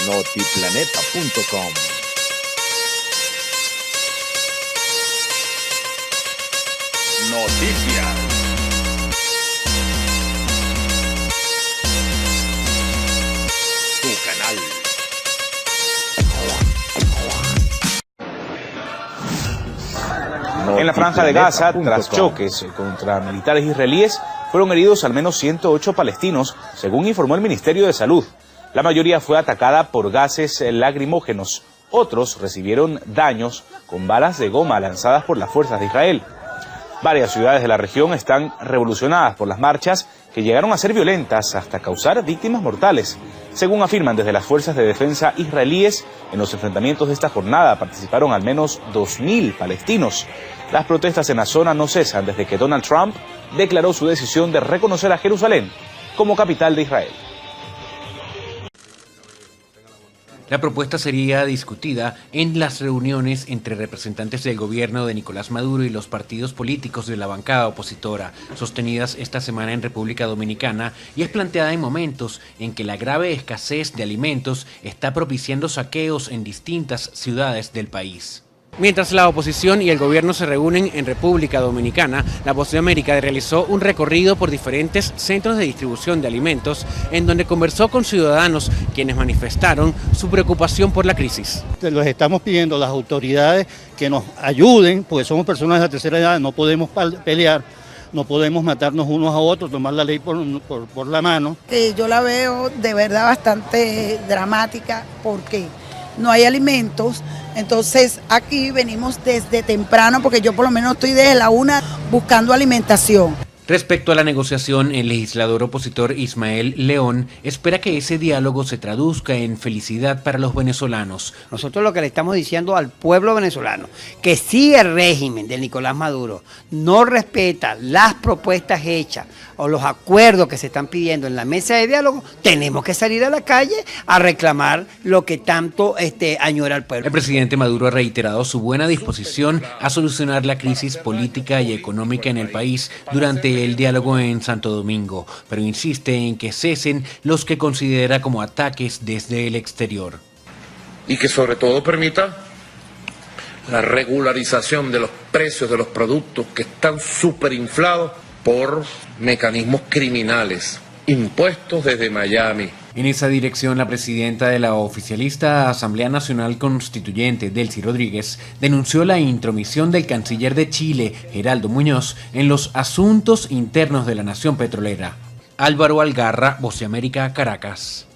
Notiplaneta.com. Noticias. Tu canal. En la franja de Gaza, tras choques contra militares israelíes, fueron heridos al menos 108 palestinos, según informó el Ministerio de Salud. La mayoría fue atacada por gases lacrimógenos. Otros recibieron daños con balas de goma lanzadas por las fuerzas de Israel. Varias ciudades de la región están revolucionadas por las marchas que llegaron a ser violentas hasta causar víctimas mortales. Según afirman desde las fuerzas de defensa israelíes, en los enfrentamientos de esta jornada participaron al menos 2.000 palestinos. Las protestas en la zona no cesan desde que Donald Trump declaró su decisión de reconocer a Jerusalén como capital de Israel. La propuesta sería discutida en las reuniones entre representantes del gobierno de Nicolás Maduro y los partidos políticos de la bancada opositora, sostenidas esta semana en República Dominicana, y es planteada en momentos en que la grave escasez de alimentos está propiciando saqueos en distintas ciudades del país. Mientras la oposición y el gobierno se reúnen en República Dominicana, La Voz de América realizó un recorrido por diferentes centros de distribución de alimentos, en donde conversó con ciudadanos quienes manifestaron su preocupación por la crisis. Les estamos pidiendo a las autoridades que nos ayuden, porque somos personas de la tercera edad, no podemos pelear, no podemos matarnos unos a otros, tomar la ley por la mano. Yo la veo de verdad bastante dramática porque no hay alimentos. Entonces aquí venimos desde temprano, porque yo por lo menos estoy desde la 1 buscando alimentación. Respecto a la negociación, el legislador opositor Ismael León espera que ese diálogo se traduzca en felicidad para los venezolanos. Nosotros lo que le estamos diciendo al pueblo venezolano, que si el régimen de Nicolás Maduro no respeta las propuestas hechas o los acuerdos que se están pidiendo en la mesa de diálogo, tenemos que salir a la calle a reclamar lo que tanto añora el pueblo. El presidente Maduro ha reiterado su buena disposición a solucionar la crisis política y económica en el país durante el diálogo en Santo Domingo, pero insiste en que cesen los que considera como ataques desde el exterior. Y que sobre todo permita la regularización de los precios de los productos que están superinflados por mecanismos criminales, impuestos desde Miami. En esa dirección, la presidenta de la oficialista Asamblea Nacional Constituyente, Delcy Rodríguez, denunció la intromisión del canciller de Chile, Geraldo Muñoz, en los asuntos internos de la nación petrolera. Álvaro Algarra, Voz de América, Caracas.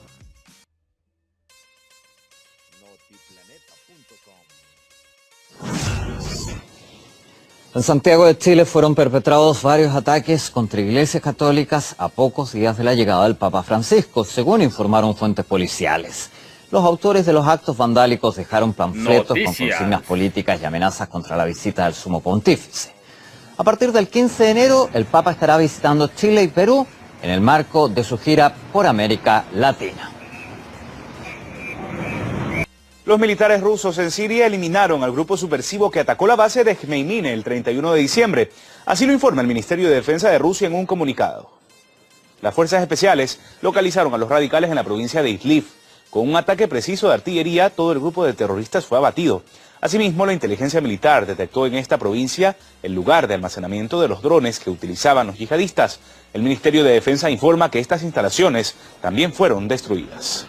En Santiago de Chile fueron perpetrados varios ataques contra iglesias católicas a pocos días de la llegada del Papa Francisco, según informaron fuentes policiales. Los autores de los actos vandálicos dejaron panfletos con consignas políticas y amenazas contra la visita del Sumo Pontífice. A partir del 15 de enero, el Papa estará visitando Chile y Perú en el marco de su gira por América Latina. Los militares rusos en Siria eliminaron al grupo subversivo que atacó la base de Khmeimine el 31 de diciembre. Así lo informa el Ministerio de Defensa de Rusia en un comunicado. Las fuerzas especiales localizaron a los radicales en la provincia de Idlib. Con un ataque preciso de artillería, todo el grupo de terroristas fue abatido. Asimismo, la inteligencia militar detectó en esta provincia el lugar de almacenamiento de los drones que utilizaban los yihadistas. El Ministerio de Defensa informa que estas instalaciones también fueron destruidas.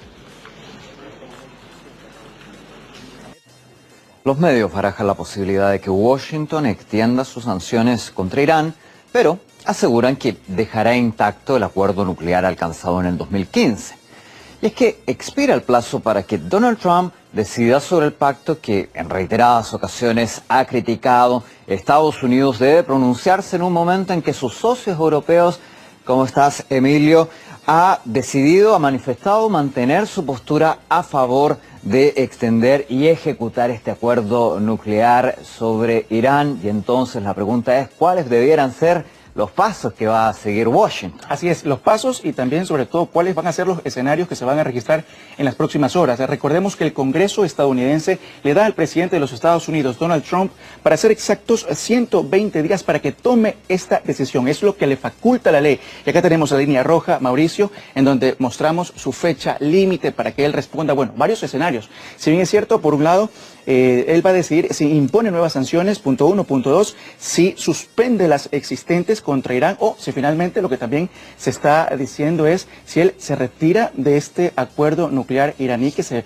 Los medios barajan la posibilidad de que Washington extienda sus sanciones contra Irán, pero aseguran que dejará intacto el acuerdo nuclear alcanzado en el 2015. Y es que expira el plazo para que Donald Trump decida sobre el pacto que en reiteradas ocasiones ha criticado. Estados Unidos debe pronunciarse en un momento en que sus socios europeos, ¿cómo estás, Emilio?, ha manifestado mantener su postura a favor de extender y ejecutar este acuerdo nuclear sobre Irán. Y entonces la pregunta es, ¿cuáles debieran ser los pasos que va a seguir Washington. Así es, los pasos y también, sobre todo, cuáles van a ser los escenarios que se van a registrar en las próximas horas. Recordemos que el Congreso estadounidense le da al presidente de los Estados Unidos, Donald Trump, para ser exactos 120 días para que tome esta decisión. Es lo que le faculta la ley. Y acá tenemos la línea roja, Mauricio, en donde mostramos su fecha límite para que él responda, bueno, varios escenarios. Si bien es cierto, por un lado, él va a decidir si impone nuevas sanciones, punto 1, punto 2, si suspende las existentes contra Irán o si finalmente lo que también se está diciendo es si él se retira de este acuerdo nuclear iraní que se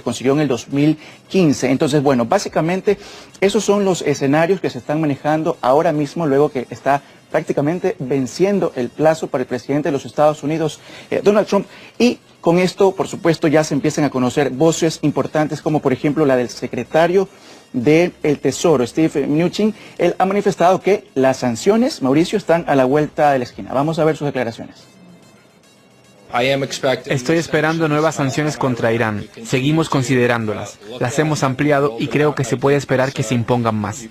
consiguió en el 2015. Entonces, bueno, básicamente esos son los escenarios que se están manejando ahora mismo, luego que está prácticamente venciendo el plazo para el presidente de los Estados Unidos, Donald Trump, y con esto, por supuesto, ya se empiezan a conocer voces importantes como, por ejemplo, la del secretario del Tesoro, Steve Mnuchin. Él ha manifestado que las sanciones, Mauricio, están a la vuelta de la esquina. Vamos a ver sus declaraciones. Estoy esperando nuevas sanciones contra Irán. Seguimos considerándolas. Las hemos ampliado y creo que se puede esperar que se impongan más.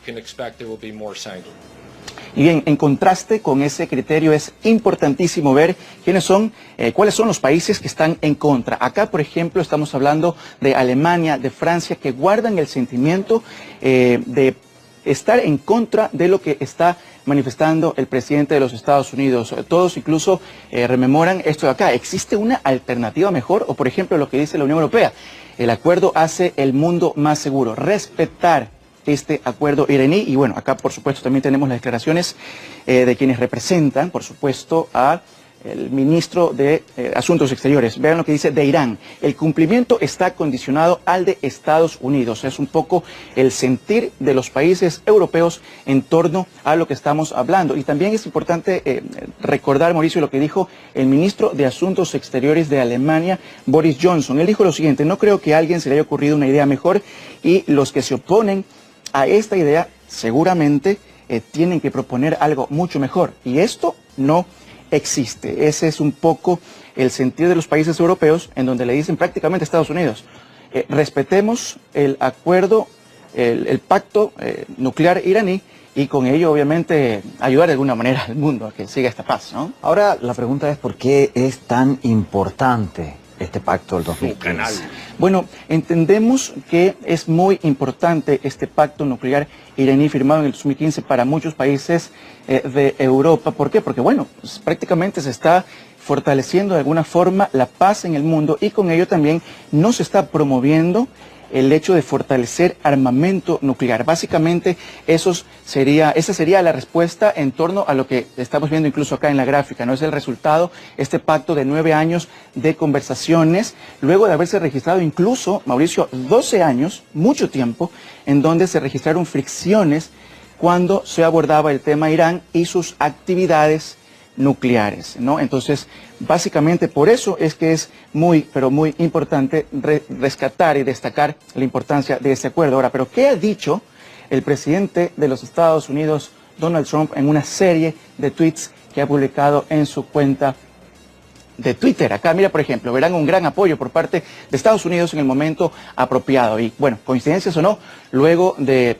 Y bien, en contraste con ese criterio es importantísimo ver cuáles son los países que están en contra. Acá, por ejemplo, estamos hablando de Alemania, de Francia, que guardan el sentimiento de estar en contra de lo que está manifestando el presidente de los Estados Unidos. Todos incluso rememoran esto de acá. ¿Existe una alternativa mejor? O, por ejemplo, lo que dice la Unión Europea. El acuerdo hace el mundo más seguro. Respetar este acuerdo iraní. Y bueno, acá por supuesto también tenemos las declaraciones de quienes representan, por supuesto, al ministro de Asuntos Exteriores. Vean lo que dice de Irán. El cumplimiento está condicionado al de Estados Unidos. Es un poco el sentir de los países europeos en torno a lo que estamos hablando. Y también es importante recordar, Mauricio, lo que dijo el ministro de Asuntos Exteriores de Alemania, Boris Johnson. Él dijo lo siguiente: no creo que a alguien se le haya ocurrido una idea mejor y los que se oponen a esta idea seguramente tienen que proponer algo mucho mejor. Y esto no existe. Ese es un poco el sentido de los países europeos, en donde le dicen prácticamente a Estados Unidos, respetemos el acuerdo, el pacto nuclear iraní, y con ello obviamente ayudar de alguna manera al mundo a que siga esta paz, ¿no? Ahora la pregunta es ¿por qué es tan importante este pacto del 2015? Bueno, entendemos que es muy importante este pacto nuclear iraní firmado en el 2015 para muchos países de Europa. ¿Por qué? Porque, bueno, pues, prácticamente se está fortaleciendo de alguna forma la paz en el mundo y con ello también no se está promoviendo el hecho de fortalecer armamento nuclear. Básicamente esa sería la respuesta en torno a lo que estamos viendo incluso acá en la gráfica, ¿no? Es el resultado, este pacto de 9 años de conversaciones, luego de haberse registrado incluso, Mauricio, 12 años, mucho tiempo, en donde se registraron fricciones cuando se abordaba el tema Irán y sus actividades nucleares, ¿no? Entonces, básicamente por eso es que es muy, pero muy importante rescatar y destacar la importancia de este acuerdo. Ahora, ¿pero qué ha dicho el presidente de los Estados Unidos, Donald Trump, en una serie de tweets que ha publicado en su cuenta de Twitter? Acá, mira, por ejemplo, verán un gran apoyo por parte de Estados Unidos en el momento apropiado. Y, bueno, coincidencias o no, luego de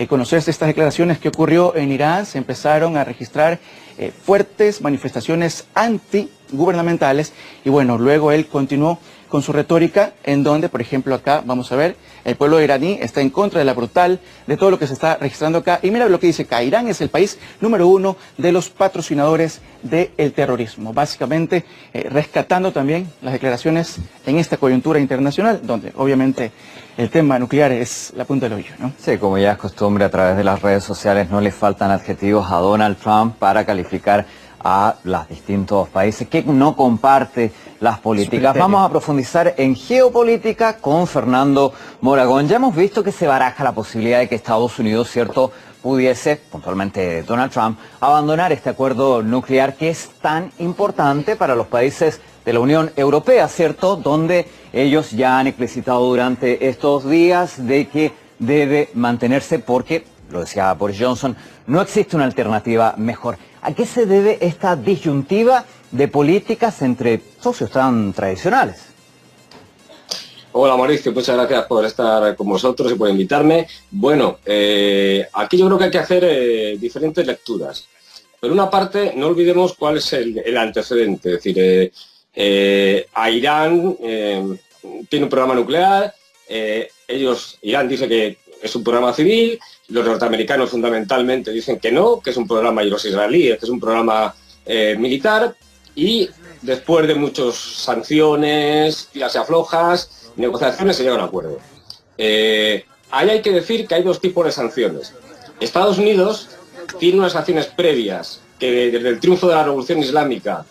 conocerse estas declaraciones que ocurrió en Irán, se empezaron a registrar fuertes manifestaciones antigubernamentales y bueno, luego él continuó con su retórica en donde, por ejemplo, acá vamos a ver, el pueblo iraní está en contra de todo lo que se está registrando acá y mira lo que dice acá: Irán es el país número 1 de los patrocinadores del terrorismo, básicamente rescatando también las declaraciones en esta coyuntura internacional donde obviamente el tema nuclear es la punta del hoyo, ¿no? Sí, como ya es costumbre, a través de las redes sociales no le faltan adjetivos a Donald Trump para calificar a los distintos países que no comparte las políticas. Vamos a profundizar en geopolítica con Fernando Moragón. Ya hemos visto que se baraja la posibilidad de que Estados Unidos, ¿cierto?, pudiese, puntualmente Donald Trump, abandonar este acuerdo nuclear que es tan importante para los países de la Unión Europea, ¿cierto?, donde ellos ya han explicitado durante estos días de que debe mantenerse porque, lo decía Boris Johnson, no existe una alternativa mejor. ¿A qué se debe esta disyuntiva de políticas entre socios tan tradicionales? Hola Mauricio, muchas gracias por estar con vosotros y por invitarme. Bueno, aquí yo creo que hay que hacer diferentes lecturas. Por una parte, no olvidemos cuál es el antecedente. Es decir, a Irán tiene un programa nuclear, Irán dice que es un programa civil, los norteamericanos fundamentalmente dicen que no, que es un programa, y los israelíes, que es un programa militar, y después de muchas sanciones, tiras y aflojas, negociaciones, se llega a un acuerdo. Ahí hay que decir que hay dos tipos de sanciones. Estados Unidos tiene unas sanciones previas que desde el triunfo de la Revolución Islámica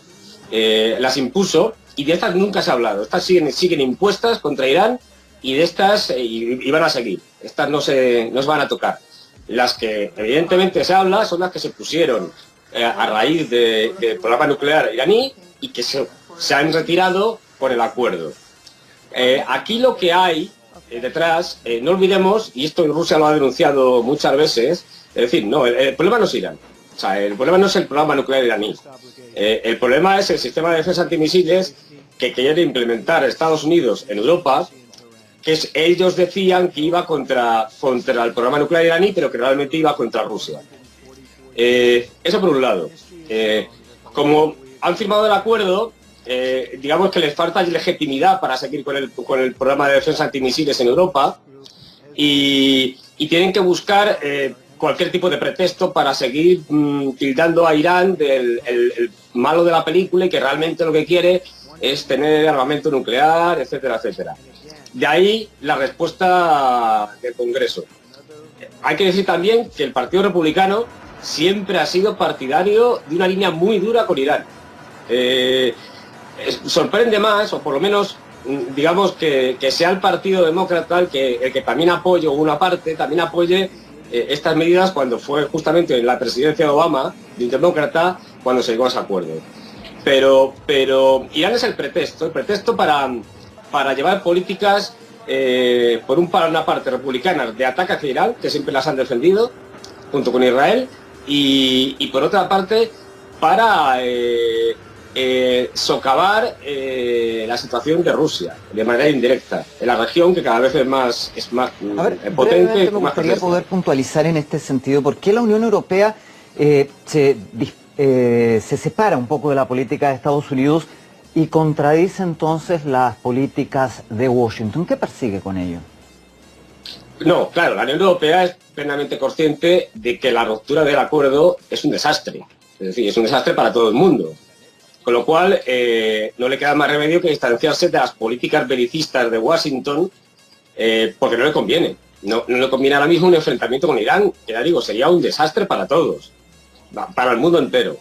las impuso, y de estas nunca se ha hablado. Estas siguen impuestas contra Irán, y de estas y van a seguir. Estas no se van a tocar. Las que evidentemente se habla son las que se pusieron a raíz del programa nuclear iraní y que se han retirado por el acuerdo. Aquí lo que hay detrás, no olvidemos, y esto Rusia lo ha denunciado muchas veces, es decir, no, el problema no es Irán. O sea, el problema no es el programa nuclear iraní. El problema es el sistema de defensa antimisiles que quiere implementar Estados Unidos en Europa, que ellos decían que iba contra el programa nuclear iraní, pero que realmente iba contra Rusia. Eso por un lado. Como han firmado el acuerdo, digamos que les falta legitimidad para seguir con el programa de defensa antimisiles en Europa, y tienen que buscar cualquier tipo de pretexto para seguir tildando a Irán del el malo de la película, y que realmente lo que quiere es tener armamento nuclear, etcétera, etcétera. De ahí la respuesta del Congreso. Hay que decir también que el Partido Republicano siempre ha sido partidario de una línea muy dura con Irán. Sorprende más, o por lo menos digamos que sea el Partido Demócrata el que también apoye, o una parte también apoye estas medidas, cuando fue justamente en la presidencia de Obama, de un demócrata, cuando se llegó a ese acuerdo. Pero Irán es el pretexto para llevar políticas, por una parte republicanas, de ataque hacia Irán, que siempre las han defendido, junto con Israel, y por otra parte, para socavar la situación de Rusia, de manera indirecta, en la región, que cada vez es más potente. Me gustaría poder puntualizar en este sentido, ¿por qué la Unión Europea se separa un poco de la política de Estados Unidos y contradice entonces las políticas de Washington? ¿Qué persigue con ello? No, claro, la Unión Europea es plenamente consciente de que la ruptura del acuerdo es un desastre. Es decir, es un desastre para todo el mundo. Con lo cual, no le queda más remedio que distanciarse de las políticas belicistas de Washington, porque no le conviene. No le conviene ahora mismo un enfrentamiento con Irán, que ya digo, sería un desastre para todos, para el mundo entero.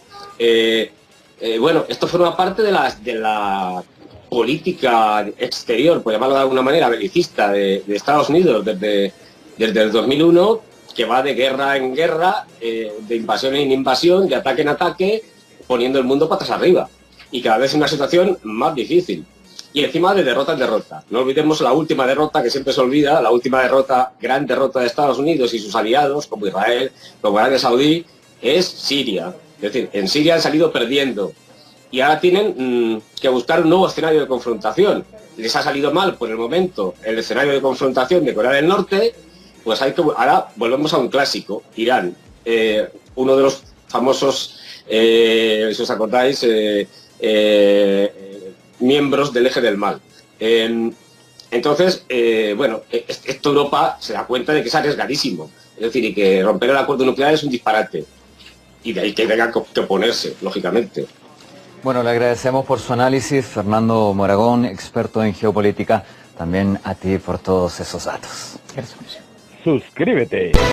Bueno, esto forma parte de la política exterior, por llamarlo de alguna manera, belicista de Estados Unidos desde el 2001, que va de guerra en guerra, de invasión en invasión, de ataque en ataque, poniendo el mundo patas arriba, y cada vez en una situación más difícil, y encima de derrota en derrota. No olvidemos la última derrota, que siempre se olvida, la última derrota, gran derrota de Estados Unidos y sus aliados, como Israel, como Arabia Saudí, es Siria. Es decir, en Siria han salido perdiendo, y ahora tienen que buscar un nuevo escenario de confrontación. Les ha salido mal por el momento el escenario de confrontación de Corea del Norte, pues ahora volvemos a un clásico, Irán, uno de los famosos, si os acordáis, miembros del eje del mal. Entonces, bueno, esto Europa se da cuenta de que es arriesgadísimo, es decir, y que romper el acuerdo nuclear es un disparate, y de ahí que tenga que oponerse, lógicamente. Bueno, le agradecemos por su análisis, Fernando Moragón, experto en geopolítica, también a ti por todos esos datos. Suscríbete.